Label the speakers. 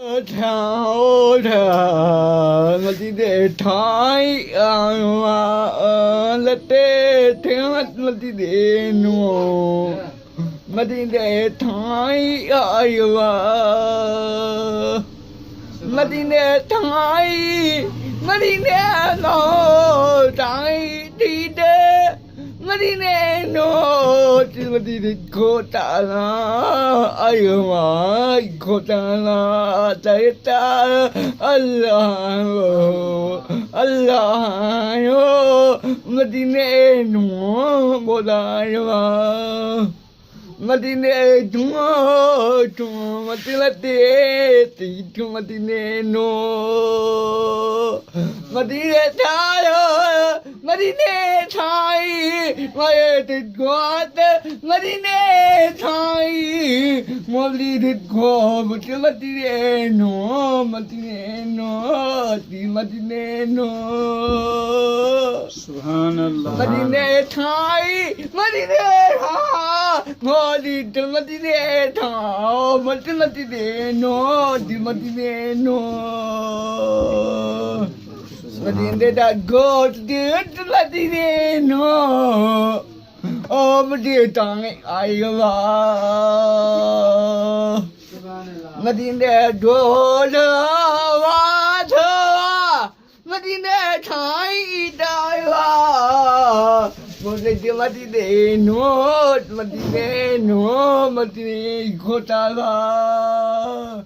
Speaker 1: Thao thà mà đi để thái là tê theo mà đi để nô mà đi để thái mà đi để thái mà đi để nô thái đi để mà đi để nô chỉ mà đi để cô ta là mà cô ta là trái ta Allah Allah mà đi để nô bồ đề Madine tungo tungo matila te ti tungo madine no madine tayo madine thai mai te got madine thai moli te go matila madine no ti madine no
Speaker 2: Subhanallah.
Speaker 1: madine thai Modi Madine Tao Madine no Di Madine no Madine da go Di Madine no Oh Madine Tang Aywa Madine do la wa Madine Thai Daiwa Madine no Madine Kotala